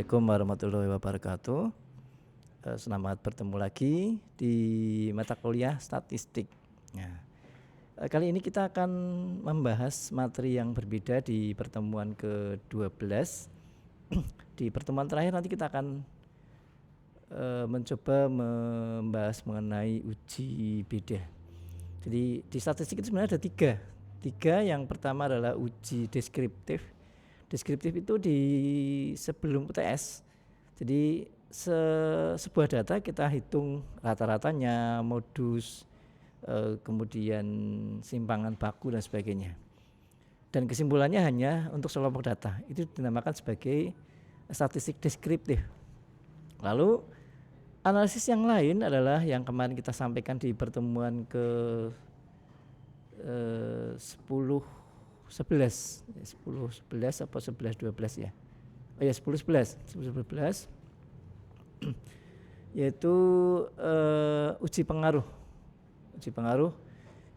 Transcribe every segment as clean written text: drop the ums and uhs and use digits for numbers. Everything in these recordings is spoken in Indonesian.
Assalamualaikum warahmatullahi wabarakatuh. Selamat bertemu lagi di mata kuliah statistik. Nah, kali ini kita akan membahas materi yang berbeda di pertemuan ke-12. Di pertemuan terakhir nanti kita akan mencoba membahas mengenai uji beda. Jadi di statistik itu sebenarnya ada tiga. Yang pertama adalah uji deskriptif. Deskriptif itu di sebelum UTS. Jadi sebuah data kita hitung rata-ratanya, modus, kemudian simpangan baku dan sebagainya. Dan kesimpulannya hanya untuk sekelompok data. Itu dinamakan sebagai statistik deskriptif. Lalu analisis yang lain adalah yang kemarin kita sampaikan di pertemuan ke 10-11 apa 11-12 ya. Oh ya 10-11 yaitu uji pengaruh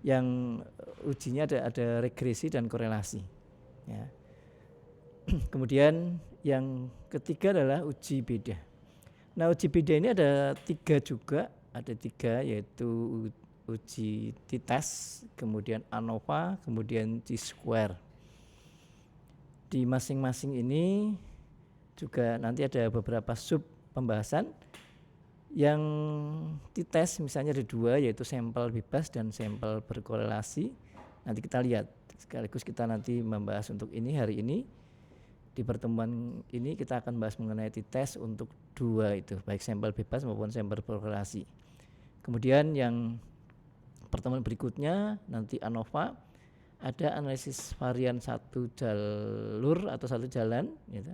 yang ujinya ada regresi dan korelasi ya. Kemudian yang ketiga adalah uji beda. Nah, uji beda ini ada tiga yaitu uji t-test, kemudian ANOVA, kemudian t-square. Di masing-masing ini juga nanti ada beberapa sub pembahasan. Yang t-test misalnya ada dua, yaitu sampel bebas dan sampel berkorelasi. Nanti kita lihat, sekaligus kita nanti membahas untuk ini hari ini. Di pertemuan ini kita akan bahas mengenai t-test untuk dua itu, baik sampel bebas maupun sampel berkorelasi. Kemudian yang pertemuan berikutnya nanti ANOVA, ada analisis varian satu jalur atau satu jalan gitu.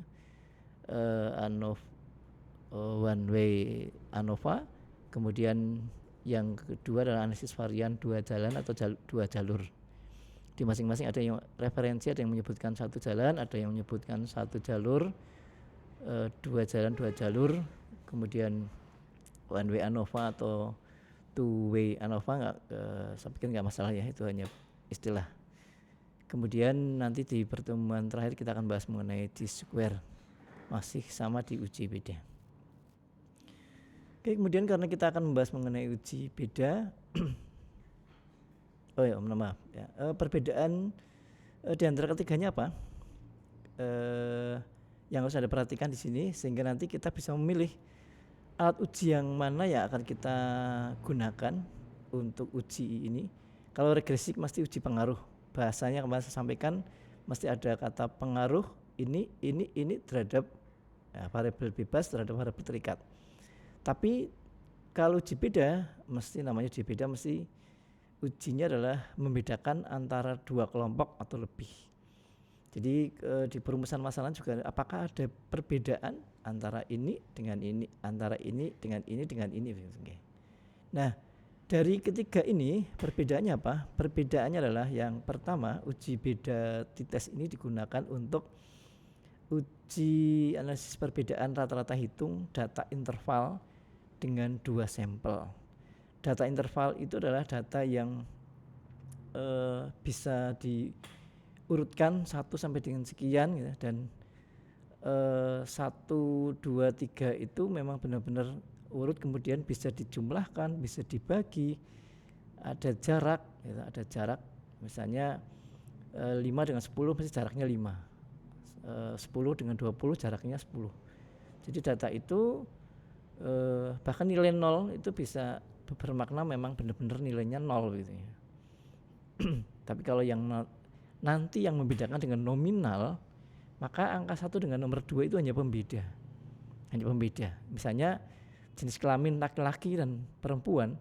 One way ANOVA. Kemudian yang kedua adalah analisis varian dua jalan atau dua jalur. Di masing-masing ada yang referensi, ada yang menyebutkan satu jalan, ada yang menyebutkan satu jalur, dua jalan dua jalur. Kemudian one way ANOVA atau two way ANOVA saya pikir nggak masalah ya, itu hanya istilah. Kemudian nanti di pertemuan terakhir kita akan bahas mengenai t-square, masih sama di uji beda. Oke, kemudian karena kita akan membahas mengenai uji beda, maaf ya, perbedaan di antara ketiganya apa? Yang harus Anda perhatikan di sini sehingga nanti kita bisa memilih alat uji yang mana yang akan kita gunakan untuk uji ini. Kalau regresi mesti uji pengaruh. Bahasanya kemarin saya sampaikan mesti ada kata pengaruh ini terhadap variabel bebas terhadap variabel terikat. Tapi kalau uji beda mesti ujinya adalah membedakan antara dua kelompok atau lebih. Jadi di perumusan masalah juga apakah ada perbedaan antara ini dengan ini, antara ini dengan ini dengan ini. Nah, dari ketiga ini perbedaannya apa? Perbedaannya adalah yang pertama, uji beda t-test ini digunakan untuk uji analisis perbedaan rata-rata hitung data interval dengan dua sampel. Data interval itu adalah data yang bisa diurutkan 1 sampai dengan sekian gitu, dan 1, 2, 3 itu memang benar-benar urut, kemudian bisa dijumlahkan, bisa dibagi, ada jarak gitu, ada jarak misalnya 5 dengan 10 pasti jaraknya 5, 10 dengan 20 jaraknya 10. Jadi data itu bahkan nilai 0 itu bisa bermakna memang benar-benar nilainya 0 gitu ya. Tapi kalau yang nanti yang membedakan dengan nominal, maka angka 1 dengan nomor 2 itu hanya pembeda. Misalnya jenis kelamin laki-laki dan perempuan,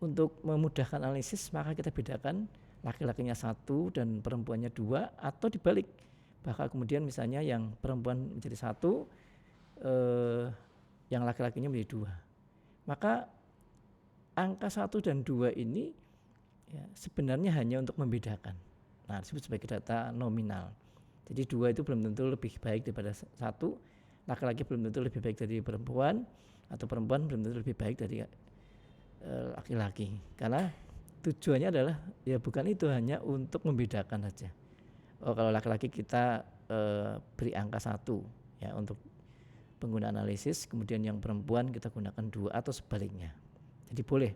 untuk memudahkan analisis maka kita bedakan laki-lakinya 1 dan perempuannya 2, atau dibalik. Bahkan kemudian misalnya yang perempuan menjadi 1, yang laki-lakinya menjadi 2. Maka angka 1 dan 2 ini ya, sebenarnya hanya untuk membedakan. Nah, disebut sebagai data nominal. Jadi 2 itu belum tentu lebih baik daripada 1, laki-laki belum tentu lebih baik dari perempuan, atau perempuan belum tentu lebih baik dari laki-laki. Karena tujuannya adalah ya bukan itu, hanya untuk membedakan saja. Oh, kalau laki-laki kita beri angka 1 ya untuk pengguna analisis, kemudian yang perempuan kita gunakan 2 atau sebaliknya. Jadi boleh.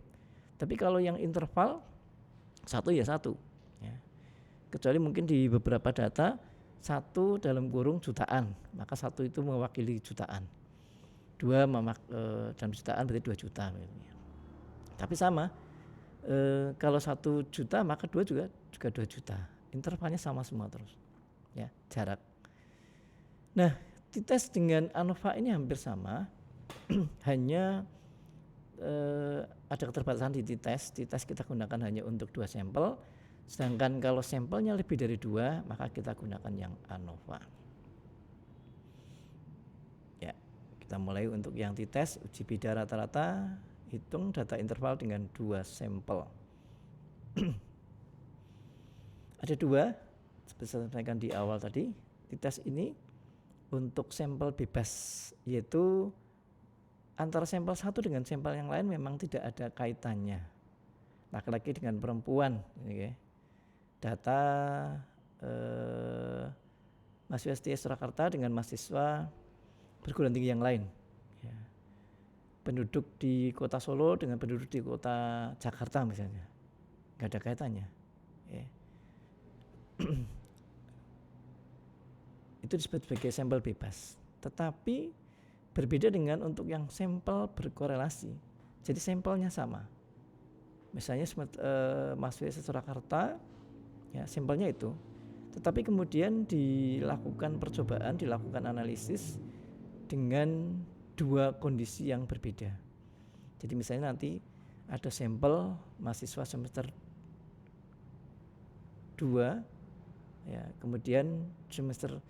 Tapi kalau yang interval 1 ya 1 ya. Kecuali mungkin di beberapa data 1 dalam kurung jutaan, maka 1 itu mewakili jutaan. 2 dalam jutaan berarti 2 juta. Tapi sama, kalau 1 juta maka 2 juga 2 juta. Intervalnya sama semua terus. Ya, jarak. Nah, t-test dengan ANOVA ini hampir sama, hanya ada keterbatasan di t-test. T-test kita gunakan hanya untuk 2 sampel, sedangkan kalau sampelnya lebih dari 2 maka kita gunakan yang ANOVA. Ya, kita mulai untuk yang t-test, uji beda rata-rata, hitung data interval dengan 2 sampel. Ada 2, seperti saya sampaikan di awal tadi, t-test ini untuk sampel bebas, yaitu antara sampel 1 dengan sampel yang lain memang tidak ada kaitannya. Laki-laki dengan perempuan, okay. Data mahasiswa STS Surakarta dengan mahasiswa perguruan tinggi yang lain. Ya. Penduduk di kota Solo dengan penduduk di kota Jakarta misalnya, nggak ada kaitannya. Ya. Itu disebut sebagai sampel bebas. Tetapi berbeda dengan untuk yang sampel berkorelasi. Jadi sampelnya sama. Misalnya mahasiswa Surakarta, ya sampelnya itu. Tetapi kemudian dilakukan percobaan, dilakukan analisis dengan 2 kondisi yang berbeda. Jadi misalnya nanti ada sampel mahasiswa semester 2, ya, kemudian semester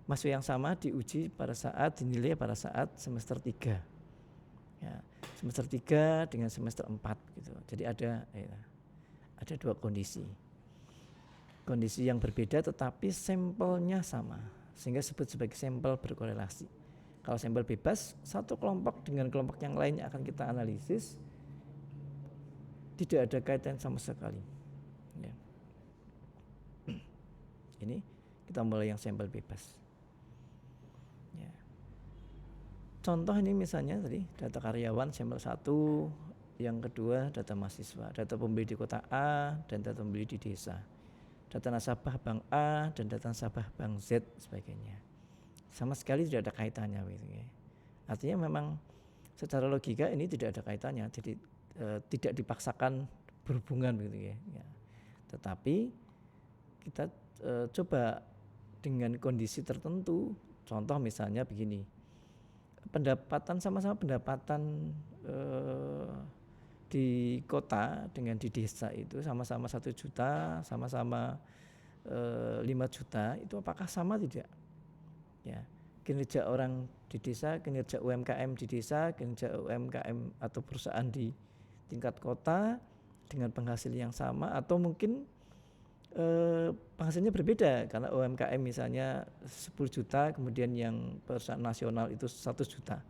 mahasiswa yang sama diuji pada saat dinilai pada saat semester 3. Ya, semester 3 dengan semester 4 gitu. Jadi ada 2 kondisi. Kondisi yang berbeda tetapi sampelnya sama, sehingga disebut sebagai sampel berkorelasi. Kalau sampel bebas, satu kelompok dengan kelompok yang lain akan kita analisis, tidak ada kaitan sama sekali. Ya. Ini kita mulai yang sampel bebas. Ya. Contoh ini misalnya tadi data karyawan sampel 1, yang kedua data mahasiswa, data pembeli di kota A dan data pembeli di desa, data nasabah bank A dan data nasabah bank Z sebagainya. Sama sekali tidak ada kaitannya gitu ya. Artinya memang secara logika ini tidak ada kaitannya, jadi tidak dipaksakan berhubungan gitu ya. Tetapi kita coba dengan kondisi tertentu. Contoh misalnya begini, pendapatan sama-sama pendapatan di kota dengan di desa itu sama-sama 1 juta, sama-sama 5 juta, itu apakah sama tidak? Ya, kinerja orang di desa, kinerja UMKM di desa, kinerja UMKM atau perusahaan di tingkat kota dengan penghasil yang sama, atau mungkin penghasilnya berbeda karena UMKM misalnya 10 juta, kemudian yang perusahaan nasional itu 1 juta.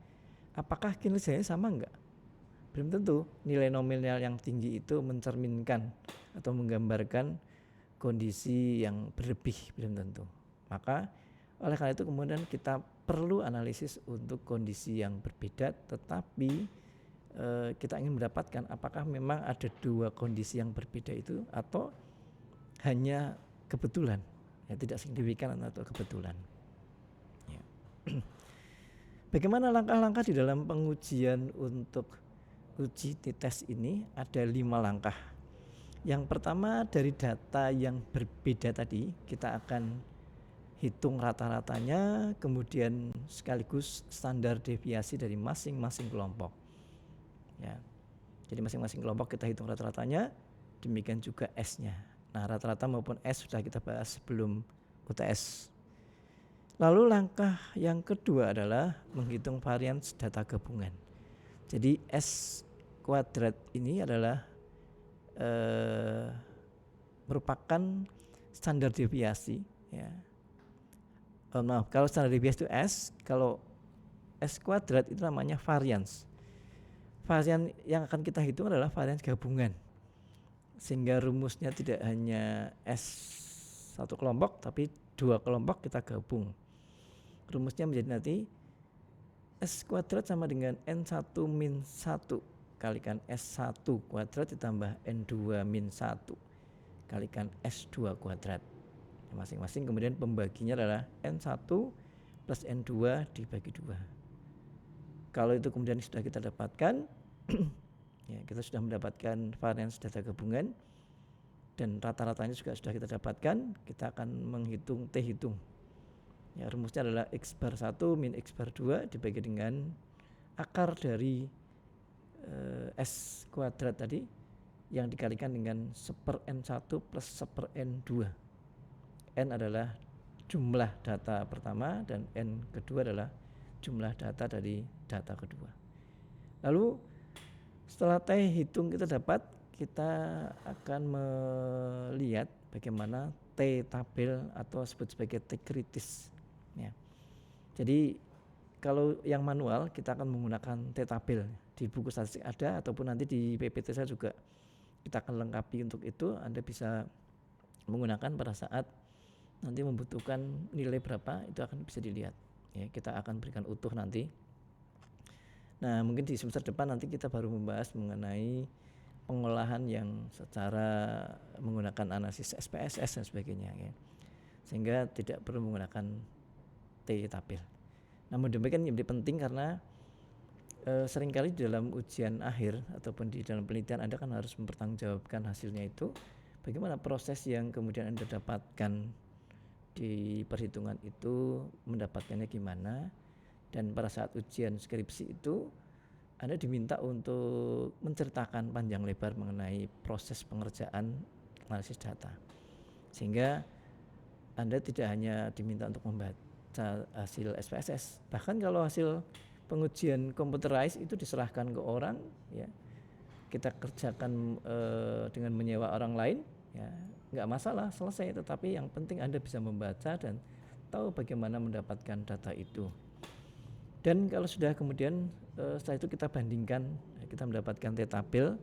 Apakah kinerjanya sama enggak? Belum tentu. Nilai nominal yang tinggi itu mencerminkan atau menggambarkan kondisi yang berlebih, belum tentu. Maka oleh karena itu kemudian kita perlu analisis untuk kondisi yang berbeda, tetapi kita ingin mendapatkan apakah memang ada 2 kondisi yang berbeda itu atau hanya kebetulan, ya, tidak signifikan atau kebetulan. Ya. Bagaimana langkah-langkah di dalam pengujian untuk uji t-test ini? Ada 5 langkah. Yang pertama, dari data yang berbeda tadi kita akan hitung rata-ratanya, kemudian sekaligus standar deviasi dari masing-masing kelompok. Ya. Jadi masing-masing kelompok kita hitung rata-ratanya, demikian juga S-nya. Nah, rata-rata maupun S sudah kita bahas sebelum UTS. Lalu langkah yang kedua adalah menghitung varians data gabungan. Jadi S kuadrat ini adalah merupakan standar deviasi. Ya. Maaf, kalau standar deviasi itu S, kalau S kuadrat itu namanya varians. Varian yang akan kita hitung adalah varians gabungan. Sehingga rumusnya tidak hanya S 1 kelompok, tapi 2 kelompok kita gabung. Rumusnya menjadi nanti S kuadrat sama dengan N1 min 1 kalikan S1 kuadrat ditambah N2 min 1 kalikan S2 kuadrat. Masing-masing kemudian pembaginya adalah N1 plus N2 dibagi 2. Kalau itu kemudian sudah kita dapatkan, ya, kita sudah mendapatkan varians data gabungan dan rata-ratanya juga sudah kita dapatkan, kita akan menghitung T hitung. Ya, rumusnya adalah X bar 1 min X bar 2 dibagi dengan akar dari S kuadrat tadi yang dikalikan dengan 1/N1 plus 1/N2. N adalah jumlah data pertama dan N kedua adalah jumlah data dari data kedua. Lalu setelah T hitung kita dapat, kita akan melihat bagaimana T tabel atau sebut sebagai T kritis. Ya. Jadi kalau yang manual kita akan menggunakan T tabel, di buku statistik ada ataupun nanti di PPT saya juga kita akan lengkapi untuk itu. Anda bisa menggunakan pada saat nanti membutuhkan nilai berapa, itu akan bisa dilihat. Ya, kita akan berikan utuh nanti. Nah, mungkin di semester depan nanti kita baru membahas mengenai pengolahan yang secara menggunakan analisis SPSS dan sebagainya, ya. Sehingga tidak perlu menggunakan T tabel. Namun demikian menjadi penting karena seringkali di dalam ujian akhir ataupun di dalam penelitian Anda kan harus mempertanggungjawabkan hasilnya itu. Bagaimana proses yang kemudian Anda dapatkan di perhitungan itu, mendapatkannya gimana, dan pada saat ujian skripsi itu Anda diminta untuk menceritakan panjang lebar mengenai proses pengerjaan analisis data, sehingga Anda tidak hanya diminta untuk membaca hasil SPSS, bahkan kalau hasil pengujian computerized itu diserahkan ke orang, ya, kita kerjakan dengan menyewa orang lain, ya, nggak masalah, selesai. Tetapi yang penting Anda bisa membaca dan tahu bagaimana mendapatkan data itu. Dan kalau sudah kemudian setelah itu kita bandingkan, kita mendapatkan T tabel,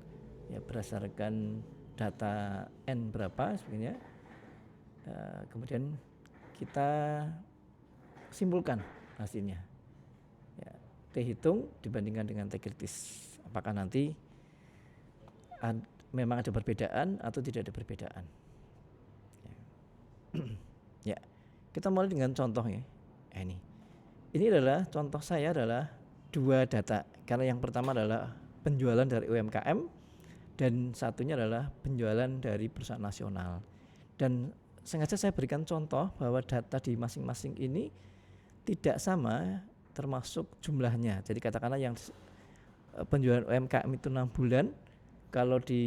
ya, berdasarkan data N berapa sebagainya, kemudian kita simpulkan hasilnya, ya, T hitung dibandingkan dengan T kritis, apakah nanti memang ada perbedaan atau tidak ada perbedaan. Ya, kita mulai dengan contoh, ya. Ini adalah contoh saya adalah 2 data, karena yang pertama adalah penjualan dari UMKM dan satunya adalah penjualan dari perusahaan nasional. Dan sengaja saya berikan contoh bahwa data di masing-masing ini tidak sama termasuk jumlahnya. Jadi katakanlah yang penjualan UMKM itu 6 bulan, kalau di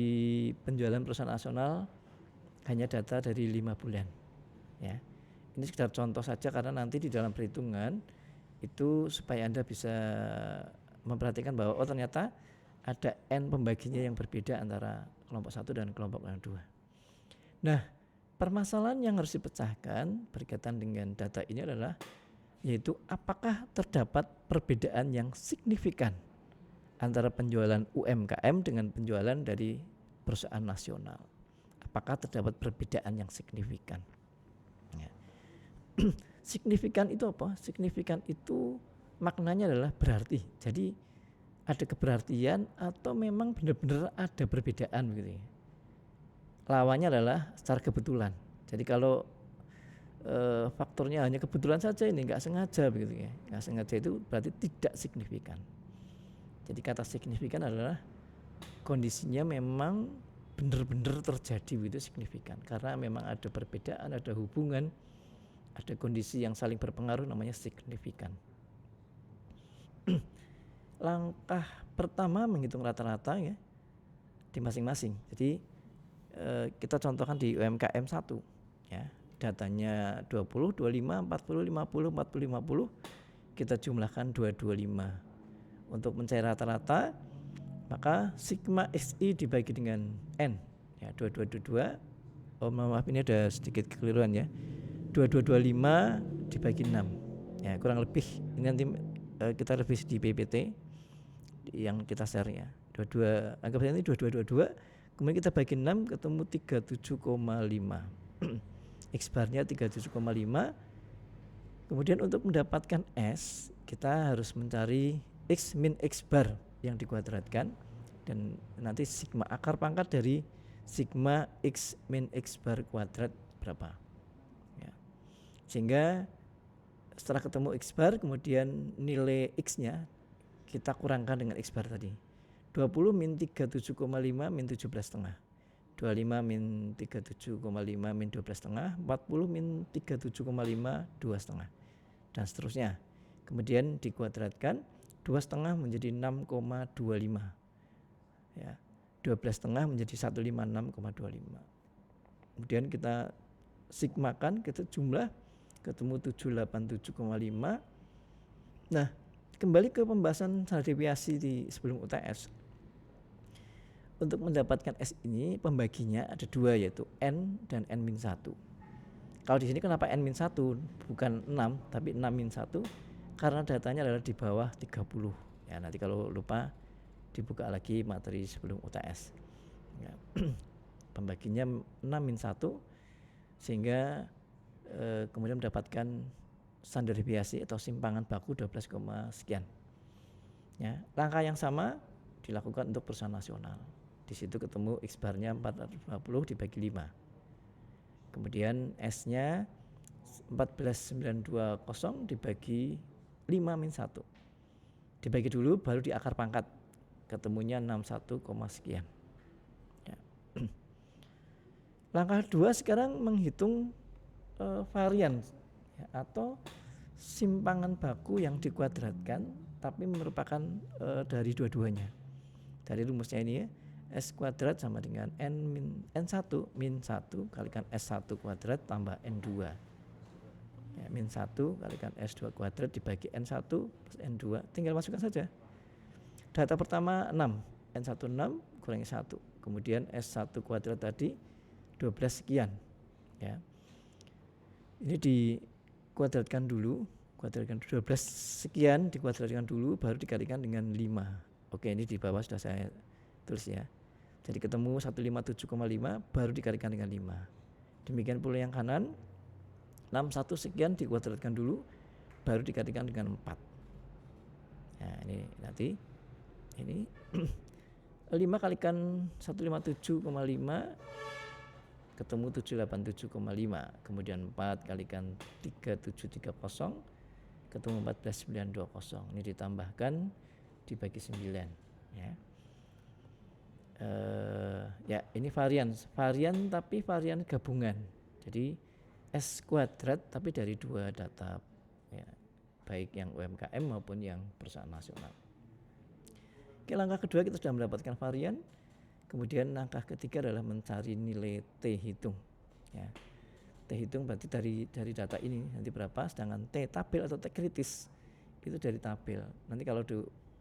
penjualan perusahaan nasional hanya data dari 5 bulan. Ya. Ini sekedar contoh saja karena nanti di dalam perhitungan itu supaya Anda bisa memperhatikan bahwa ternyata ada N pembaginya yang berbeda antara kelompok 1 dan kelompok yang 2. Nah, permasalahan yang harus dipecahkan berkaitan dengan data ini adalah yaitu apakah terdapat perbedaan yang signifikan antara penjualan UMKM dengan penjualan dari perusahaan nasional. Apakah terdapat perbedaan yang signifikan? Ya. Signifikan itu apa? Signifikan itu maknanya adalah berarti. Jadi ada keberartian atau memang benar-benar ada perbedaan begitu ya. Lawannya adalah secara kebetulan. Jadi kalau faktornya hanya kebetulan saja, ini nggak sengaja begitu ya. Nggak sengaja itu berarti tidak signifikan. Jadi kata signifikan adalah kondisinya memang benar-benar terjadi begitu signifikan. Karena memang ada perbedaan, ada hubungan, ada kondisi yang saling berpengaruh, namanya signifikan. Langkah pertama menghitung rata-rata, ya, di masing-masing. Jadi kita contohkan di UMKM 1, ya. Datanya 20, 25, 40, 50, 40, 50. Kita jumlahkan 225. Untuk mencari rata-rata, maka sigma SI dibagi dengan N, ya, 2222. Oh, maaf, ini ada sedikit kekeliruan, ya. 2225 dibagi 6. Ya, kurang lebih ini nanti kita revisi di PPT yang kita share, ya. 22, anggap saja ini 2222, kemudian kita bagi 6 ketemu 37,5. X barnya 37,5. Kemudian untuk mendapatkan S, kita harus mencari X min X bar yang dikuadratkan, dan nanti sigma akar pangkat dari sigma X min X bar kuadrat berapa ya. Sehingga setelah ketemu X bar, kemudian nilai X nya kita kurangkan dengan X bar tadi. 20 min 37,5 min 17,5, 25 min 37,5 min 12,5, 40 min 37,5 2,5, dan seterusnya. Kemudian dikuadratkan, 2,5 menjadi 6,25 ya, 12,5 menjadi 156,25. Kemudian kita sigmakan, kita jumlah, ketemu 787,5. Nah, kembali ke pembahasan standar deviasi di sebelum UTS. Untuk mendapatkan S ini pembaginya ada dua, yaitu N dan N-1. Kalau di sini kenapa N-1 bukan 6 tapi 6-1? Karena datanya adalah di bawah 30 ya. Nanti kalau lupa dibuka lagi materi sebelum UTS ya. Pembaginya 6-1 sehingga kemudian mendapatkan standar deviasi atau simpangan baku 12, sekian ya. Langkah yang sama dilakukan untuk perusahaan nasional. Di situ ketemu X barnya 450 dibagi 5. Kemudian S-nya 14.920 dibagi 5-1. Dibagi dulu baru di akar pangkat. Ketemunya 61, sekian. Ya. Langkah kedua sekarang menghitung varian ya, atau simpangan baku yang dikuadratkan tapi merupakan dari dua-duanya. Dari rumusnya ini ya, S kuadrat sama dengan N1 min 1 kalikan S1 kuadrat tambah N2 ya, min 1 kalikan S2 kuadrat dibagi N1 plus N2, tinggal masukkan saja. Data pertama 6, N1 6 kurangi 1, kemudian S1 kuadrat tadi 12 sekian ya. Ini dikuadratkan dulu, kuadratkan 12 sekian dikuadratkan dulu baru dikalikan dengan 5. Oke, ini di bawah sudah saya tulis ya. Jadi ketemu 157,5 baru dikalikan dengan 5. Demikian pula yang kanan, 61 sekian dikuadratkan dulu baru dikalikan dengan 4. Nah, ini nanti ini 5 kalikan 157,5 ketemu 787,5, kemudian 4 kalikan 3730 ketemu 14.920. Ini ditambahkan dibagi 9 ya. Ya ini varian tapi varian gabungan, jadi S kuadrat tapi dari dua data ya, baik yang UMKM maupun yang perusahaan nasional. Oke, langkah kedua kita sudah mendapatkan varian. Kemudian langkah ketiga adalah mencari nilai T hitung ya. T hitung berarti dari data ini nanti berapa, sedangkan T tabel atau T kritis itu dari tabel. Nanti kalau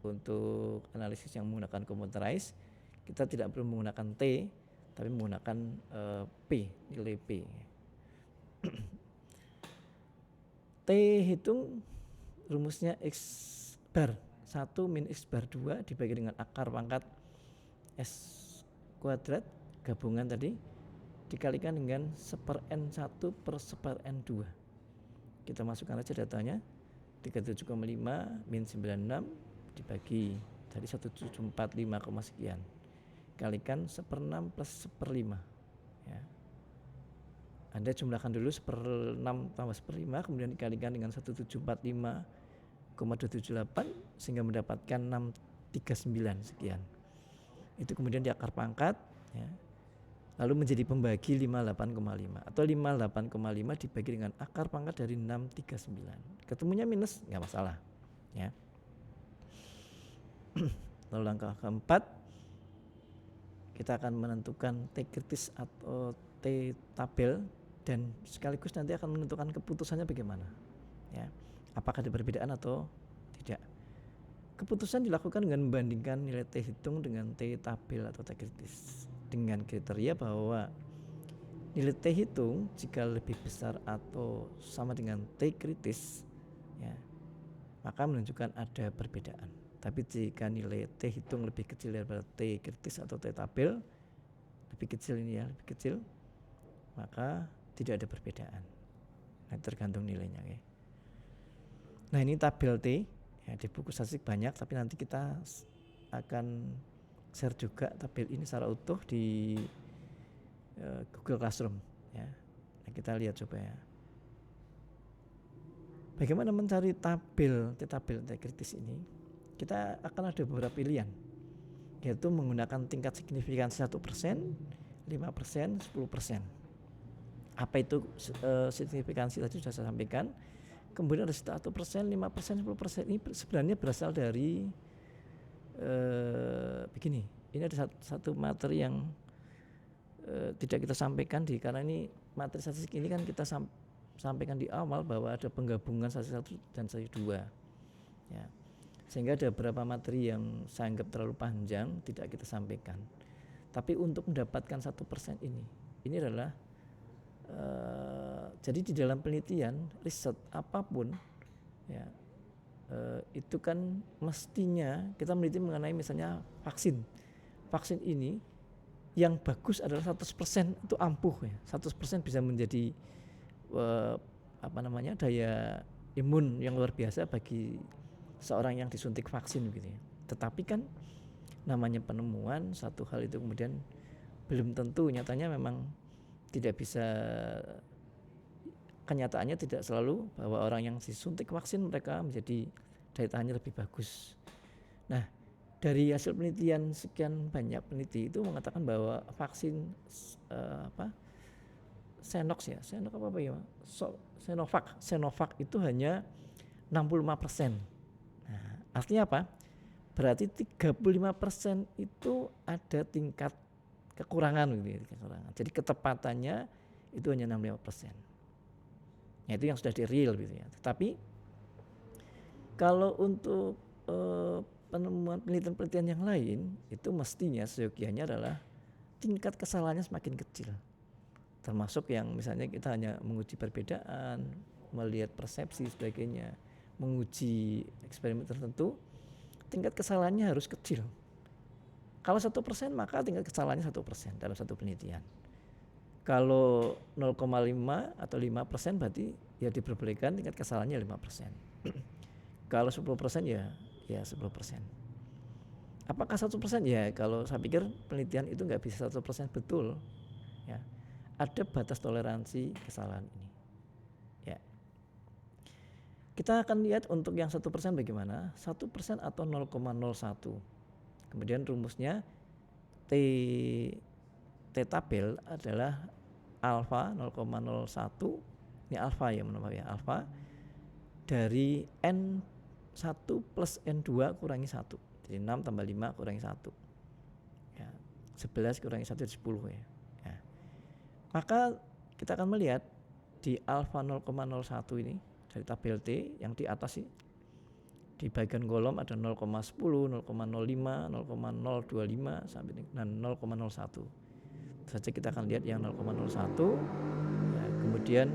untuk analisis yang menggunakan computerized, kita tidak perlu menggunakan T tapi menggunakan P, nilai P. T hitung rumusnya X bar 1 min X bar 2 dibagi dengan akar pangkat S kuadrat gabungan tadi dikalikan dengan 1/N1 per 1/N2. Kita masukkan aja datanya, 37,5 min 96 dibagi dari 1745, sekian kalikan 1/6 plus 1/5 ya. Anda jumlahkan dulu 1/6 tambah 1/5 kemudian dikalikan dengan 1745,278 sehingga mendapatkan 639 sekian. Itu kemudian di akar pangkat ya, lalu menjadi pembagi 58,5 atau 58,5 dibagi dengan akar pangkat dari 639. Ketemunya minus, nggak masalah ya. Lalu langkah keempat, kita akan menentukan T kritis atau T tabel dan sekaligus nanti akan menentukan keputusannya bagaimana ya, apakah ada perbedaan atau tidak. Keputusan dilakukan dengan membandingkan nilai T hitung dengan T tabel atau T kritis dengan kriteria bahwa nilai T hitung jika lebih besar atau sama dengan T kritis ya, maka menunjukkan ada perbedaan. Tapi jika nilai T hitung lebih kecil daripada T kritis atau T tabel, lebih kecil ini ya, lebih kecil, maka tidak ada perbedaan. Nah, tergantung nilainya ya. Nah ini tabel T ya, di buku statistik banyak, tapi nanti kita akan share juga tabel ini secara utuh di Google Classroom ya. Nah, kita lihat coba ya. Bagaimana mencari tabel T kritis ini? Kita akan ada beberapa pilihan, yaitu menggunakan tingkat signifikansi 1%, 5%, 10%. Apa itu signifikansi tadi sudah saya sampaikan. Kemudian ada 1%, 5%, 10%. Ini sebenarnya berasal dari begini. Ini ada satu materi yang tidak kita sampaikan karena ini materi statistik ini kan kita sampaikan di awal bahwa ada penggabungan statistik 1 dan statistik 2 ya. Sehingga ada beberapa materi yang saya anggap terlalu panjang tidak kita sampaikan. Tapi untuk mendapatkan 1% ini adalah jadi di dalam penelitian riset apapun ya, itu kan mestinya kita meneliti mengenai misalnya vaksin ini yang bagus adalah 100% itu ampuh ya, 100% bisa menjadi daya imun yang luar biasa bagi seorang yang disuntik vaksin gitu ya. Tetapi kan namanya penemuan satu hal itu kemudian belum tentu, nyatanya memang tidak bisa, kenyataannya tidak selalu bahwa orang yang disuntik vaksin mereka menjadi daya tahannya lebih bagus. Nah, dari hasil penelitian sekian banyak peneliti itu mengatakan bahwa vaksin Sinovac itu hanya 65%. Nah, artinya apa? Berarti 35% itu ada tingkat kekurangan gitu ya, Jadi ketepatannya itu hanya 65%. Nah, itu yang sudah di real gitu ya. Tetapi kalau untuk penemuan penelitian yang lain itu mestinya seyogianya adalah tingkat kesalahannya semakin kecil. Termasuk yang misalnya kita hanya menguji perbedaan, melihat persepsi sebagainya, menguji eksperimen tertentu, tingkat kesalahannya harus kecil. Kalau 1% maka tingkat kesalahannya 1% dalam satu penelitian. Kalau 0,5 atau 5% berarti ya diperbolehkan tingkat kesalahannya 5%. Kalau 10% ya 10%. Apakah 1%? Ya kalau saya pikir penelitian itu nggak bisa 100% betul. Ya, ada batas toleransi kesalahan ini. Ya. Kita akan lihat untuk yang 1% bagaimana. 1% atau 0,01. Kemudian rumusnya T tabel adalah alfa 0,01. Ini alfa ya, alfa dari N1 plus N2 kurangi 1. Jadi 6 tambah 5 kurangi 1 ya, 11 kurangi 1 jadi 10 ya. Ya. Maka kita akan melihat di alfa 0,01 ini dari tabel T yang di atas sih, di bagian kolom ada 0,10, 0,05, 0,025 sampai dengan 0,01. Saja kita akan lihat yang 0,01 ya, kemudian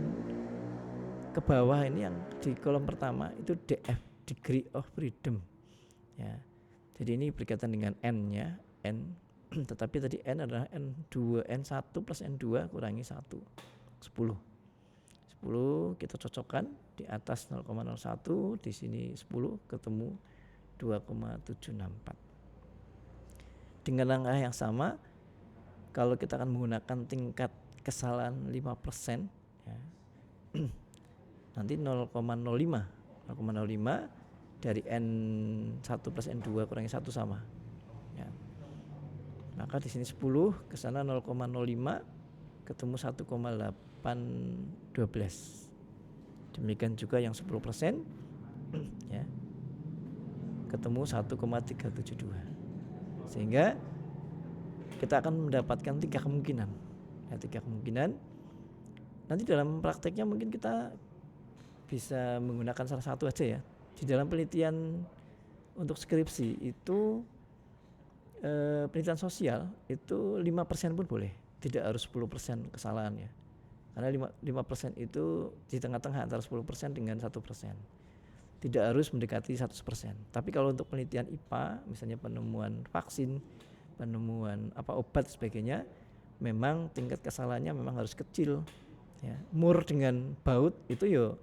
ke bawah ini yang di kolom pertama itu DF, degree of freedom ya. Jadi ini berkaitan dengan N-nya, N tetapi tadi N adalah N2, N1 plus N2 kurangi 1, 10 kita cocokkan di atas 0,01, di sini 10 ketemu 2,764. Dengan langkah yang sama, kalau kita akan menggunakan tingkat kesalahan 5% ya, nanti 0,05 dari N1 plus N2 kurangi 1 sama ya. Maka di sini 10 ke sana 0,05 ketemu 1,812. Demikian juga yang 10% ya, ketemu 1,372. Sehingga kita akan mendapatkan 3 kemungkinan. Ya, 3 kemungkinan. Nanti dalam prakteknya mungkin kita bisa menggunakan salah satu aja ya. Di dalam penelitian untuk skripsi itu penelitian sosial itu 5% pun boleh, tidak harus 10% kesalahan ya. Karena 5% itu di tengah-tengah antara 10% dengan 1%. Tidak harus mendekati 100%. Tapi kalau untuk penelitian IPA, misalnya penemuan vaksin, penemuan obat sebagainya, memang tingkat kesalahannya memang harus kecil ya. Mur dengan baut itu yo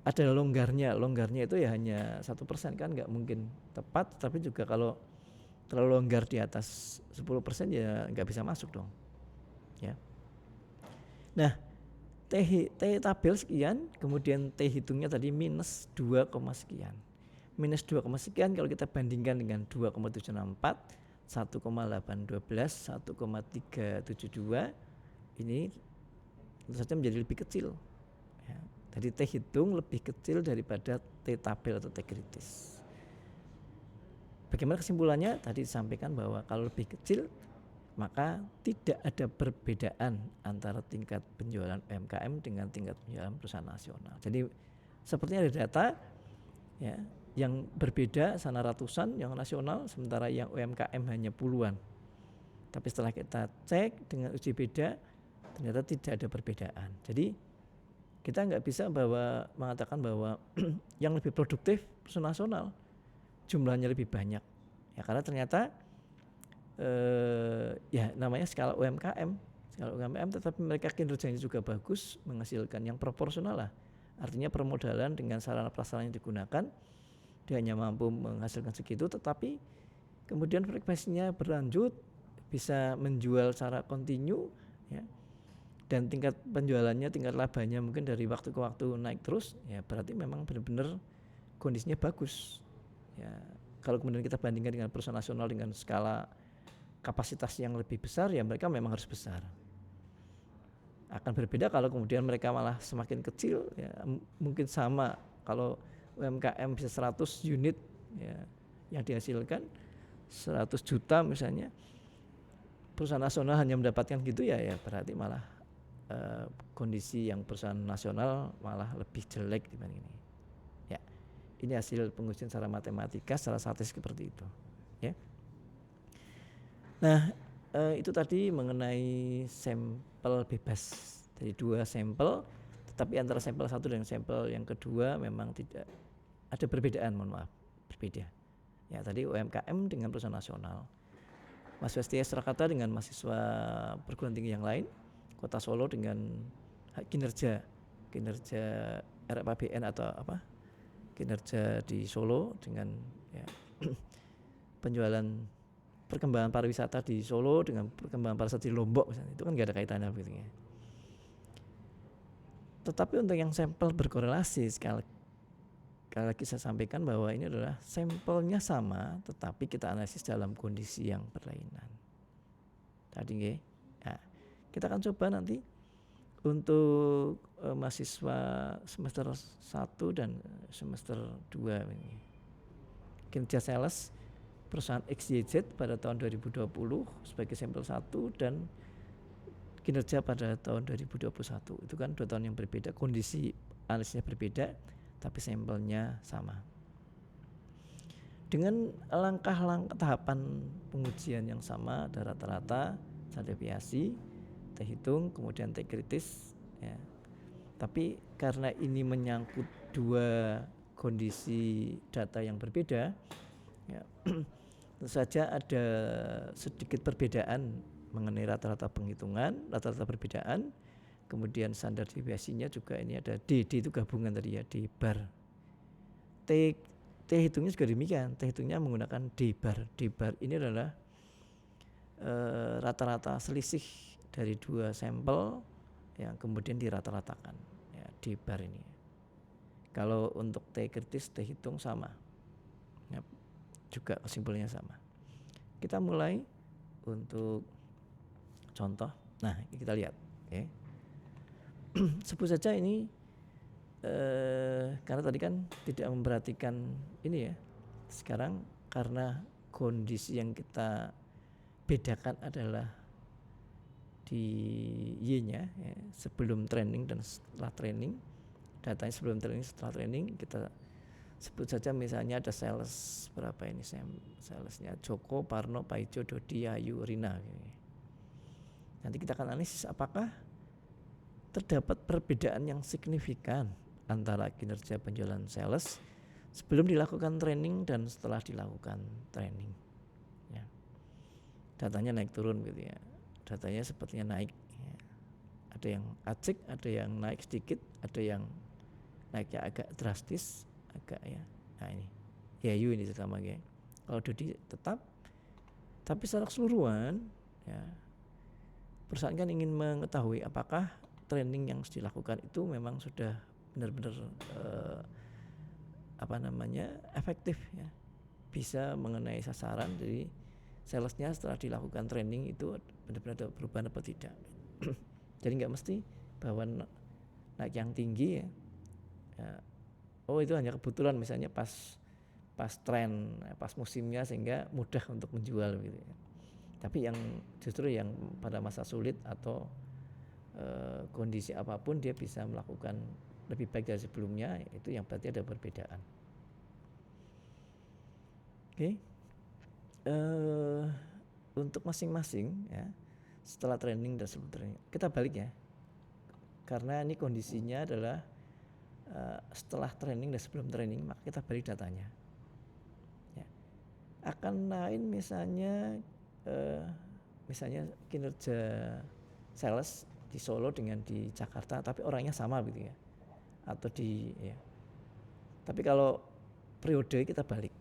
ada longgarnya itu ya hanya 1% kan nggak mungkin tepat, tapi juga kalau terlalu longgar di atas 10% ya nggak bisa masuk dong ya. Nah T tabel sekian, kemudian T hitungnya tadi minus 2, sekian. Minus 2, sekian kalau kita bandingkan dengan 2,764, 1,812, 1,372 ini tentu saja menjadi lebih kecil ya. Jadi T hitung lebih kecil daripada T tabel atau T kritis. Bagaimana kesimpulannya? Tadi disampaikan bahwa kalau lebih kecil maka tidak ada perbedaan antara tingkat penjualan UMKM dengan tingkat penjualan perusahaan nasional. Jadi sepertinya ada data ya, yang berbeda, sana ratusan yang nasional, sementara yang UMKM hanya puluhan. Tapi setelah kita cek dengan uji beda, ternyata tidak ada perbedaan. Jadi kita nggak bisa mengatakan bahwa yang lebih produktif perusahaan nasional jumlahnya lebih banyak. Ya karena ternyata ya namanya skala UMKM, tetapi mereka kinerjanya juga bagus, menghasilkan yang proporsional lah. Artinya permodalan dengan sarana prasarana yang digunakan, dia hanya mampu menghasilkan segitu, tetapi kemudian frekuensinya berlanjut, bisa menjual secara kontinu, ya, dan tingkat penjualannya, tingkat labanya mungkin dari waktu ke waktu naik terus, ya berarti memang benar-benar kondisinya bagus. Ya, kalau kemudian kita bandingkan dengan perusahaan nasional dengan skala kapasitas yang lebih besar, ya mereka memang harus besar. Akan berbeda kalau kemudian mereka malah semakin kecil, ya mungkin sama kalau UMKM bisa 100 unit ya, yang dihasilkan 100 juta misalnya, perusahaan nasional hanya mendapatkan gitu ya berarti malah kondisi yang perusahaan nasional malah lebih jelek dibanding ini. Ya, ini hasil pengujian secara matematika, secara statistik seperti itu. Ya. Nah, itu tadi mengenai sampel bebas dari 2 sampel, tetapi antara sampel 1 dan sampel yang kedua memang tidak ada perbedaan, mohon maaf, berbeda. Ya, tadi UMKM dengan perusahaan nasional, mahasiswa STS Surakarta dengan mahasiswa perguruan tinggi yang lain, Kota Solo dengan kinerja RPABN atau apa? Kinerja di Solo dengan ya, penjualan perkembangan pariwisata di Solo dengan perkembangan pariwisata di Lombok misalnya, itu kan nggak ada kaitannya begitu ya. Tetapi untuk yang sampel berkorelasi, sekali lagi saya sampaikan bahwa ini adalah sampelnya sama, tetapi kita analisis dalam kondisi yang berlainan. Tadi ya, kita akan coba nanti untuk mahasiswa semester 1 dan semester 2 ini. Kinerja sales perusahaan XYZ pada tahun 2020 sebagai sampel 1 dan kinerja pada tahun 2021. Itu kan 2 tahun yang berbeda, kondisi analisisnya berbeda, tapi sampelnya sama. Dengan langkah-langkah tahapan pengujian yang sama, ada rata-rata, standar deviasi, T hitung, kemudian T kritis. Ya. Tapi karena ini menyangkut 2 kondisi data yang berbeda, ya, tentu saja ada sedikit perbedaan mengenai rata-rata penghitungan, rata-rata perbedaan. Kemudian standar deviasinya juga ini ada D itu gabungan tadi ya, D bar. T hitungnya juga demikian, T hitungnya menggunakan D bar. D bar ini adalah rata-rata selisih dari 2 sampel yang kemudian dirata-ratakan ya, D bar ini. Kalau untuk T kritis, T hitung sama ya, juga kesimpulannya sama. Kita mulai untuk contoh. Nah, kita lihat ya. Sebut saja ini karena tadi kan tidak memperhatikan ini ya. Sekarang karena kondisi yang kita bedakan adalah di Y-nya ya, sebelum training dan setelah training. Datanya sebelum training, setelah training, kita sebut saja misalnya ada sales berapa ini, salesnya Joko, Parno, Paijo, Dodi, Ayu, Rina. Nanti kita akan analisis apakah terdapat perbedaan yang signifikan antara kinerja penjualan sales sebelum dilakukan training dan setelah dilakukan training. Ya. Datanya naik turun gitu ya. Datanya sepertinya naik. Ya. Ada yang acik, ada yang naik sedikit, ada yang naiknya agak drastis, agak ya. Nah ini Yayu ini terutama ya. Kalau Dodi tetap, tapi secara keseluruhan ya, perusahaan kan ingin mengetahui apakah training yang dilakukan itu memang sudah benar-benar efektif ya, bisa mengenai sasaran. Jadi salesnya setelah dilakukan training itu benar-benar ada perubahan apa tidak. Jadi nggak mesti bahwa naik yang tinggi ya, oh itu hanya kebetulan misalnya pas tren, pas musimnya sehingga mudah untuk menjual gitu ya. Tapi yang justru yang pada masa sulit atau kondisi apapun dia bisa melakukan lebih baik dari sebelumnya, itu yang berarti ada perbedaan. Oke. Untuk masing-masing ya, setelah training dan sebelum training kita balik ya, karena ini kondisinya adalah setelah training dan sebelum training, maka kita balik datanya ya. Akan lain misalnya kinerja sales di Solo dengan di Jakarta, tapi orangnya sama gitu ya, atau tapi kalau periode kita balik,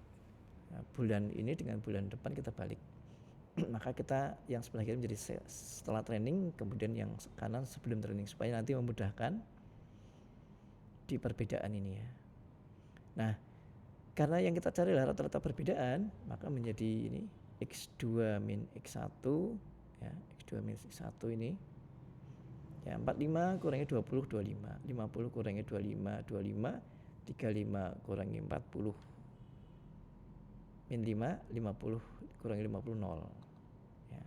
bulan ini dengan bulan depan kita balik, maka kita yang sebelah kiri menjadi setelah training, kemudian yang kanan sebelum training, supaya nanti memudahkan di perbedaan ini ya. Nah, karena yang kita cari adalah rata-rata perbedaan, maka menjadi ini X2 min X1 ya, X2 min X1 ini ya, 45 kurangi 20 25, 50 kurangi 25 25, 35 kurangi 40 min 5, 50 kurangi 50 0 ya.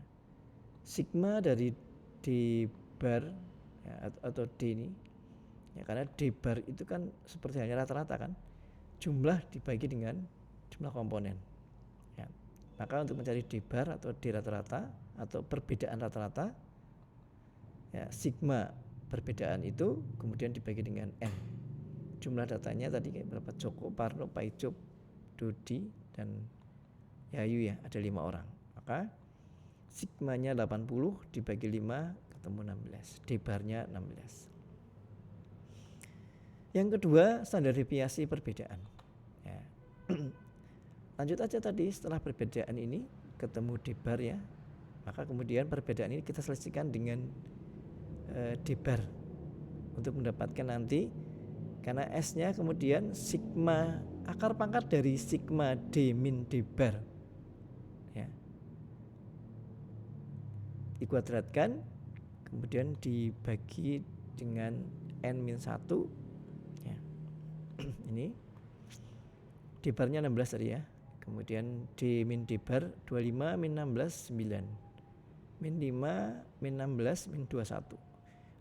Sigma dari D bar ya, atau D ini ya, karena D bar itu kan seperti hanya rata-rata kan, jumlah dibagi dengan jumlah komponen ya. Maka untuk mencari D bar atau D rata-rata atau perbedaan rata-rata ya, sigma perbedaan itu kemudian dibagi dengan N. Jumlah datanya tadi kayak berapa? Joko, Parno, Paicop, Dodi, dan Yayu ya, ada 5 orang. Maka sigmanya 80 dibagi 5 ketemu 16. D barnya 16. Yang kedua, standar deviasi perbedaan ya. Lanjut aja tadi, setelah perbedaan ini ketemu D bar ya, maka kemudian perbedaan ini kita selesaikan dengan D bar untuk mendapatkan nanti, karena S-nya kemudian sigma, akar pangkat dari sigma D min D bar ya, dikuadratkan kemudian dibagi dengan N min 1 ya. Ini D barnya 16 tadi ya, kemudian D min D bar 25 min 16 9, min 5 min 16 min 21,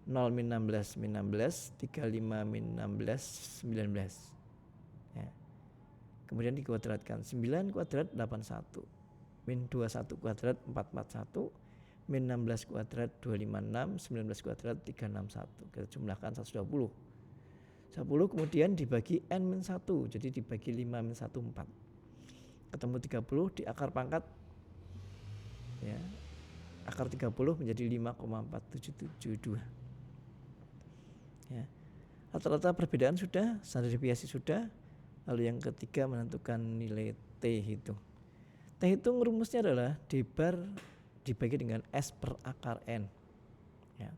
0 min 16 min 16, 35 min 16 19 ya. Kemudian dikuadratkan 9 kuadrat 81, min 21 kuadrat 441, min 16 kuadrat 256, 19 kuadrat 361. Kita jumlahkan 120. 10 kemudian dibagi N min 1, jadi dibagi 5 min 1 4. Ketemu 30 di akar pangkat ya, akar 30 menjadi 5,4772 ya. Rata-rata perbedaan sudah, standar deviasi sudah. Lalu yang ketiga menentukan nilai T hitung. T hitung rumusnya adalah D bar dibagi dengan S per akar N ya.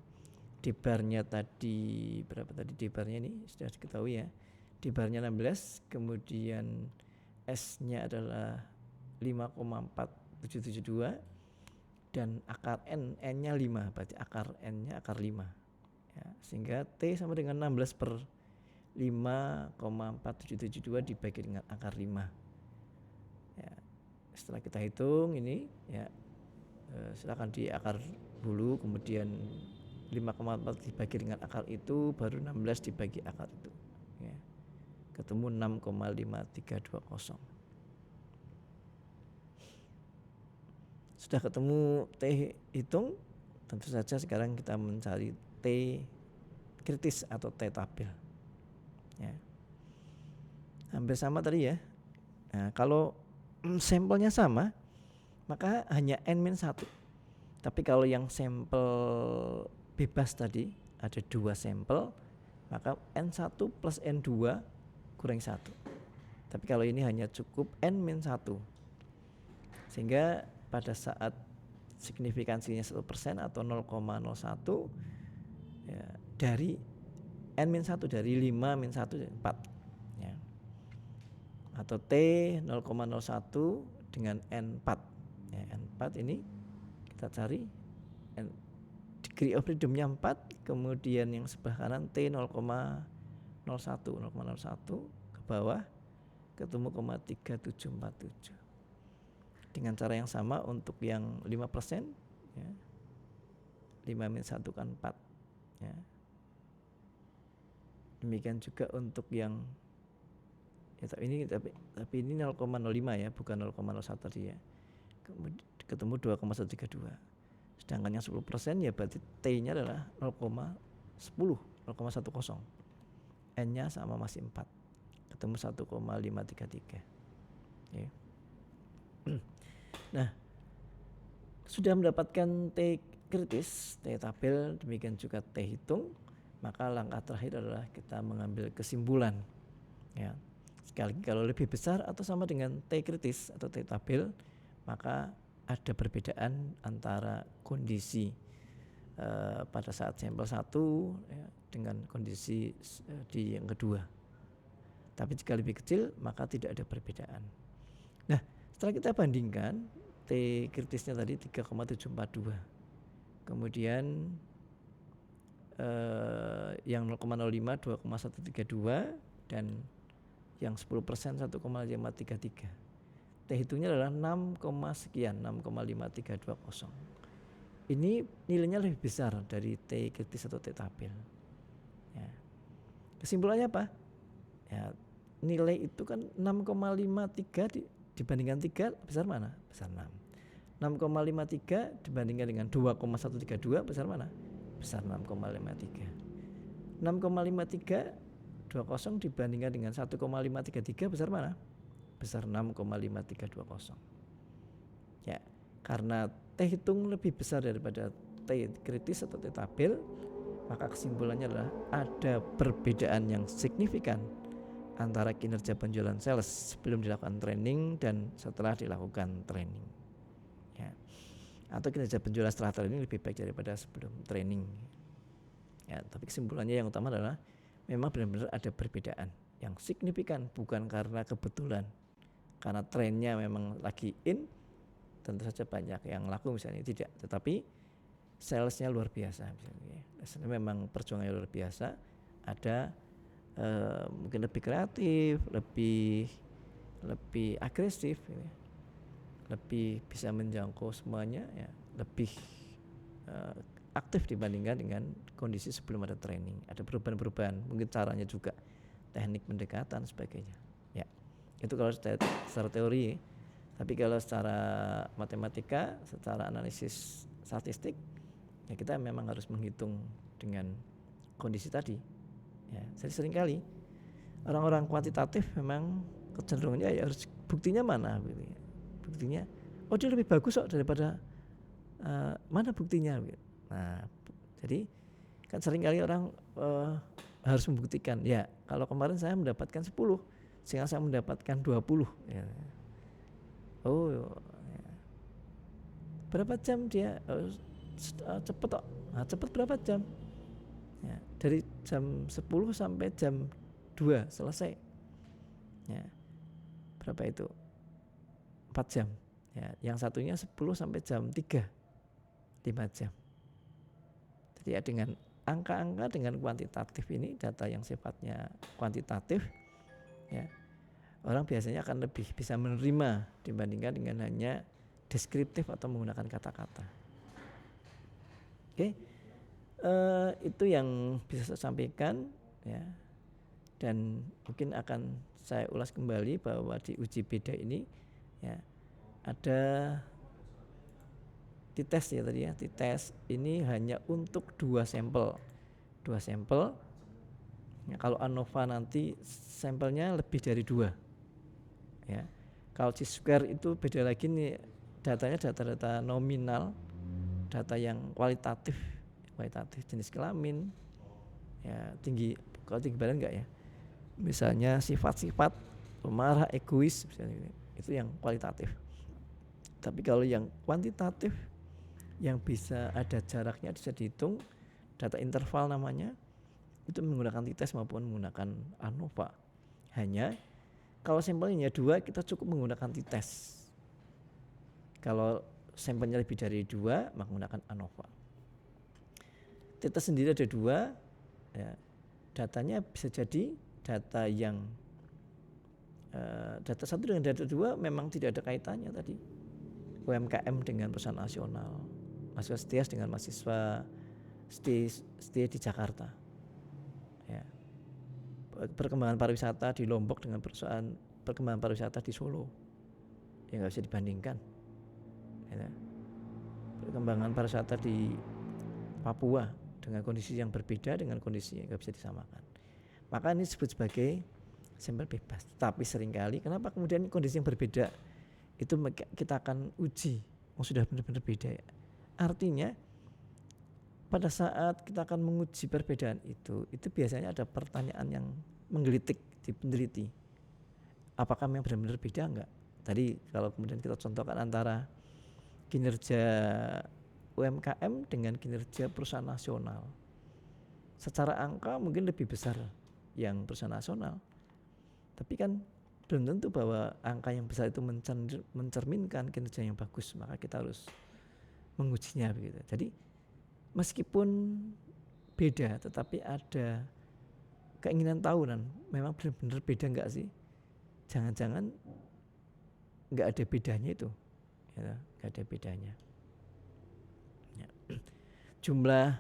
D barnya tadi berapa tadi, D barnya ini sudah diketahui ya, D barnya 16, kemudian S nya adalah 5,4772 dan akar N nya 5, berarti akar N nya akar 5 ya, sehingga T sama dengan 16 per 5,4772 dibagi dengan akar 5 ya. Setelah kita hitung ini ya, silakan di akar dulu, kemudian 5,4 dibagi dengan akar itu, baru 16 dibagi akar itu ya, ketemu 6,5320. Sudah ketemu T hitung, tentu saja sekarang kita mencari T kritis atau T tabel ya. Hampir sama tadi ya. Nah, kalau sampelnya sama maka hanya N-1. Tapi kalau yang sampel bebas tadi ada 2 sampel, maka N1 plus N2 kurangi 1. Tapi kalau ini hanya cukup N-1, sehingga pada saat signifikansinya 1% atau 0,01 ya, dari N-1 dari 5-1 4 ya. Atau T 0,01 dengan N4 ya, N4 ini kita cari degree of freedom-nya 4, kemudian yang sebelah kanan T 0,01 ke bawah ketemu 0,3747. Dengan cara yang sama untuk yang 5% ya, 5-1 kan 4 ya. Demikian juga untuk yang ya, tapi ini 0,05 ya, bukan 0,01 tadi ya. Kemudian ketemu 2,132. Sedangkan yang 10% ya berarti T-nya adalah 0,10, 0,10. N-nya sama masih 4. Ketemu 1,533. Ya. Nah, sudah mendapatkan T kritis, T tabel, demikian juga T hitung, maka langkah terakhir adalah kita mengambil kesimpulan. Ya. Sekali lagi kalau lebih besar atau sama dengan T kritis atau T tabel, maka ada perbedaan antara kondisi pada saat sampel 1 ya, dengan kondisi di yang kedua. Tapi jika lebih kecil maka tidak ada perbedaan. Nah, setelah kita bandingkan T kritisnya tadi 3,742, kemudian yang 0,05 2,132 dan yang 10% 1,533. T hitungnya adalah 6,5320. Ini nilainya lebih besar dari T kritis atau T tabel. Ya. Kesimpulannya apa? Ya, nilai itu kan 6,53 dibandingkan 3 besar mana? Besar 6. 6,53 dibandingkan dengan 2,132 besar mana? Besar 6,53. 6,53 20 dibandingkan dengan 1,533 besar mana? Besar 6,5320. Ya, karena T hitung lebih besar daripada T kritis atau T tabel, maka kesimpulannya adalah ada perbedaan yang signifikan antara kinerja penjualan sales sebelum dilakukan training dan setelah dilakukan training. Ya. Atau kinerja penjualan setelah training lebih baik daripada sebelum training. Ya, tapi kesimpulannya yang utama adalah memang benar-benar ada perbedaan yang signifikan, bukan karena kebetulan, karena trennya memang lagi in, tentu saja banyak yang laku misalnya, tidak, tetapi salesnya luar biasa misalnya. Memang perjuangannya luar biasa, ada mungkin lebih kreatif, lebih agresif, ya. Lebih bisa menjangkau semuanya, ya. Lebih aktif dibandingkan dengan kondisi sebelum ada training. Ada perubahan-perubahan, mungkin caranya juga, teknik pendekatan sebagainya. Ya, itu kalau secara teori. Tapi kalau secara matematika, secara analisis statistik, ya kita memang harus menghitung dengan kondisi tadi. Ya, jadi seringkali orang-orang kuantitatif memang kecenderungannya ya harus buktinya mana, gitu ya. Buktinya, oh dia lebih bagus kok daripada mana buktinya, gitu. Nah, jadi kan seringkali orang harus membuktikan. Ya, kalau kemarin saya mendapatkan 10, sehingga saya mendapatkan 20. Ya. Oh, ya. Berapa jam dia? Cepet kok. Nah, cepet berapa jam? Ya, dari jam 10 sampai jam 2 selesai. Ya. Berapa itu? 4 jam. Ya, yang satunya 10 sampai jam 3. 5 jam. Jadi ya dengan angka-angka, dengan kuantitatif ini, data yang sifatnya kuantitatif, ya, orang biasanya akan lebih bisa menerima dibandingkan dengan hanya deskriptif atau menggunakan kata-kata. Oke, itu yang bisa saya sampaikan, ya. Dan mungkin akan saya ulas kembali bahwa di uji beda ini, ya, ada dites ya tadi ya, dites ini hanya untuk 2 sampel. 2 sampel. Ya, kalau ANOVA nanti sampelnya lebih dari 2. Ya. Kalau G-square itu beda lagi nih, datanya data-data nominal, data yang kualitatif jenis kelamin, ya, tinggi Kalau tinggi badan enggak ya. Misalnya sifat-sifat pemarah, egois, misalnya itu yang kualitatif. Tapi kalau yang kuantitatif, yang bisa ada jaraknya, bisa dihitung, data interval namanya, itu menggunakan t-test maupun menggunakan ANOVA. Hanya kalau sampelnya 2, kita cukup menggunakan t-test. Kalau sampelnya lebih dari 2, maka menggunakan ANOVA. T-test sendiri ada 2, ya. Datanya bisa jadi data yang data 1 dengan data 2 memang tidak ada kaitannya tadi. UMKM dengan perusahaan nasional, mahasiswa STIAS dengan mahasiswa stay di Jakarta, ya. Perkembangan pariwisata di Lombok dengan perusahaan perkembangan pariwisata di Solo, ya nggak bisa dibandingkan, ya. Perkembangan pariwisata di Papua dengan kondisi yang berbeda dengan kondisi yang nggak bisa disamakan. Maka ini disebut sebagai sampel bebas. Tapi seringkali kenapa kemudian kondisi yang berbeda itu kita akan uji, sudah benar-benar beda ya. Artinya pada saat kita akan menguji perbedaan itu biasanya ada pertanyaan yang menggelitik di peneliti. Apakah memang benar-benar beda enggak? Tadi kalau kemudian kita contohkan antara kinerja UMKM dengan kinerja perusahaan nasional, secara angka mungkin lebih besar yang perusahaan nasional, tapi kan belum tentu bahwa angka yang besar itu mencerminkan kinerja yang bagus, maka kita harus mengujinya begitu. Jadi meskipun beda, tetapi ada keinginan tahunan, memang benar-benar beda enggak sih? Jangan-jangan enggak ada bedanya itu, ya, enggak ada bedanya. Ya. Jumlah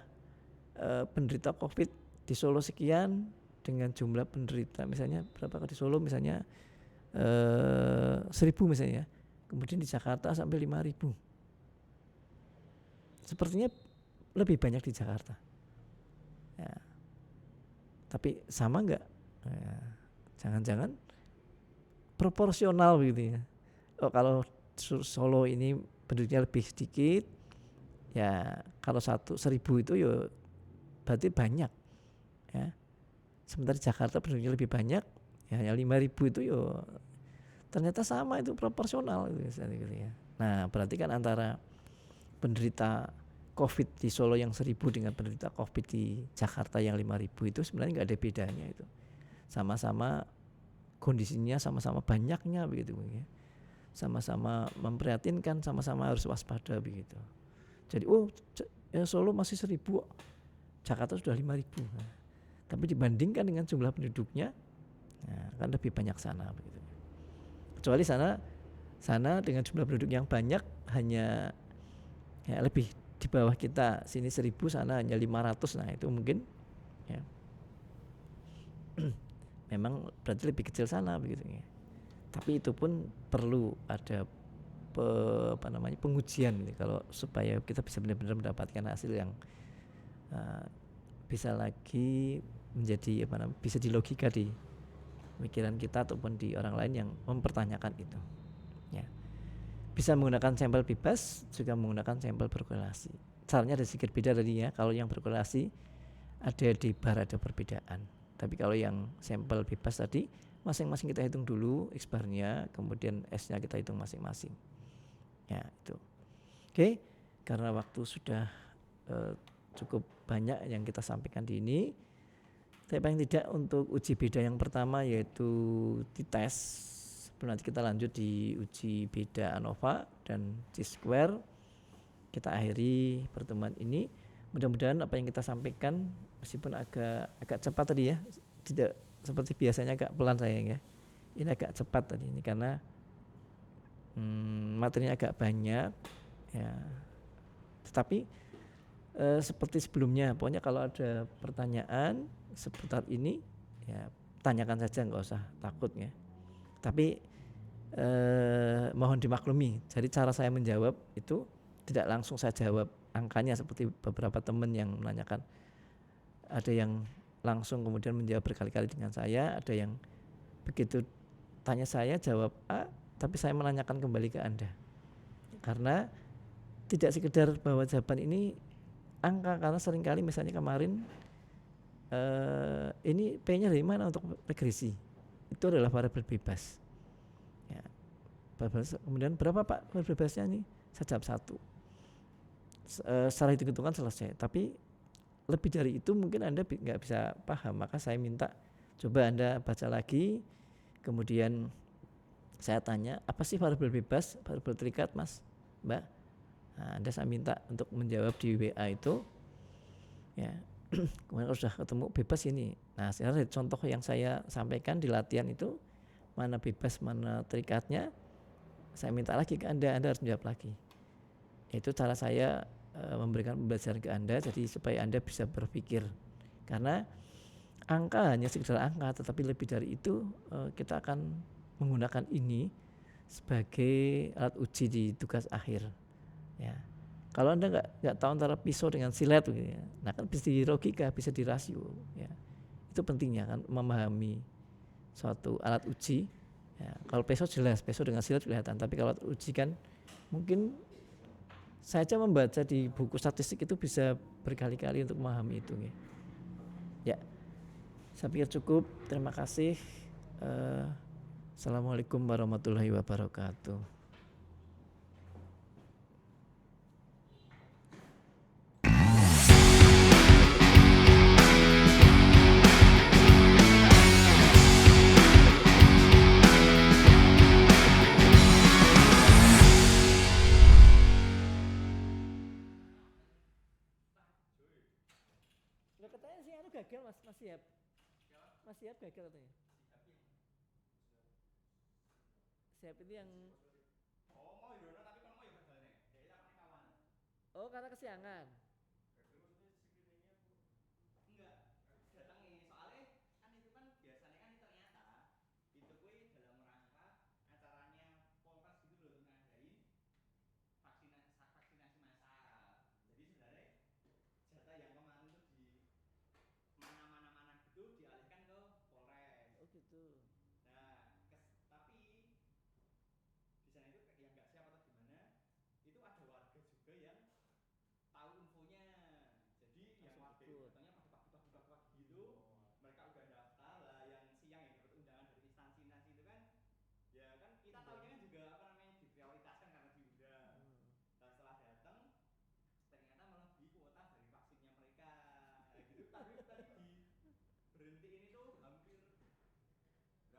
penderita COVID di Solo sekian dengan jumlah penderita misalnya berapa di Solo misalnya 1.000 misalnya, kemudian di Jakarta sampai 5.000. Sepertinya lebih banyak di Jakarta, ya. Tapi sama enggak? Ya, jangan-jangan proporsional begitu ya. Kalau Solo ini penduduknya lebih sedikit, ya kalau 1.000 itu ya berarti banyak, ya. Sementara di Jakarta penduduknya lebih banyak, ya hanya 5.000 itu ya ternyata sama, itu proporsional gitu ya. Nah berarti kan antara penderita COVID di Solo yang 1.000 dengan penderita COVID di Jakarta yang 5.000 itu sebenarnya nggak ada bedanya itu. Sama-sama kondisinya, sama-sama banyaknya begitu ya. Sama-sama memprihatinkan, sama-sama harus waspada begitu. Jadi Solo masih 1.000, Jakarta sudah 5.000. Nah, tapi dibandingkan dengan jumlah penduduknya, nah, kan lebih banyak sana begitu. Kecuali sana dengan jumlah penduduk yang banyak hanya ya lebih di bawah kita, sini 1.000, sana hanya 500. Nah itu mungkin ya memang berarti lebih kecil sana begitu ya. Tapi itu pun perlu ada pengujian gitu, kalau supaya kita bisa benar-benar mendapatkan hasil yang bisa lagi menjadi bisa dilogika di pemikiran kita ataupun di orang lain yang mempertanyakan itu, ya. Bisa menggunakan sampel bebas, juga menggunakan sampel berkorelasi. Caranya ada sedikit beda tadi ya. Kalau yang berkorelasi ada di bar, ada perbedaan. Tapi kalau yang sampel bebas tadi, masing-masing kita hitung dulu X-barnya, kemudian S-nya kita hitung masing-masing. Ya itu. Oke, karena waktu sudah cukup banyak yang kita sampaikan di ini. Tapi paling tidak untuk uji beda yang pertama yaitu t-test. Sebelum nanti kita lanjut di uji beda ANOVA dan T-square, kita akhiri pertemuan ini. Mudah-mudahan apa yang kita sampaikan meskipun agak cepat tadi ya, tidak seperti biasanya agak pelan saya ya. Ini agak cepat tadi ini karena materinya agak banyak ya. Tetapi seperti sebelumnya, pokoknya kalau ada pertanyaan seputar ini ya tanyakan saja, nggak usah takut ya. Tapi mohon dimaklumi, jadi cara saya menjawab itu tidak langsung saya jawab angkanya seperti beberapa teman yang menanyakan. Ada yang langsung kemudian menjawab berkali-kali dengan saya, ada yang begitu tanya saya jawab A, tapi saya menanyakan kembali ke Anda. Karena tidak sekedar bahwa jawaban ini angka, karena seringkali misalnya kemarin ini P-nya dari mana untuk regresi? Itu adalah variabel bebas. Ya, kemudian berapa Pak variabel bebasnya ini? Saya jawab 1. Setelah hitung-hitungan selesai. Tapi lebih dari itu mungkin Anda nggak bisa paham, maka saya minta coba Anda baca lagi, kemudian saya tanya, apa sih variabel bebas, variabel terikat Mas, Mbak? Nah, Anda saya minta untuk menjawab di WA itu, ya. Kemudian kalau sudah ketemu bebas ini, nah sekarang contoh yang saya sampaikan di latihan itu, mana bebas, mana terikatnya, saya minta lagi ke Anda harus menjawab lagi. Itu cara saya memberikan pembelajaran ke Anda, jadi supaya Anda bisa berpikir, karena angka hanya sekedar angka, tetapi lebih dari itu kita akan menggunakan ini sebagai alat uji di tugas akhir. Ya, kalau Anda nggak tahu antara pisau dengan silet, gitu ya, nah kan bisa di logika, bisa di rasio. Ya, itu pentingnya kan memahami suatu alat uji. Ya, kalau pisau jelas, pisau dengan silet kelihatan, tapi kalau alat uji kan mungkin saya membaca di buku statistik itu bisa berkali-kali untuk memahami itu. Ya, saya pikir cukup. Terima kasih. Assalamualaikum warahmatullahi wabarakatuh. Katanya sih gagal Mas Siap. Mas Siap gagal katanya. Siap itu yang oh karena kesiangan.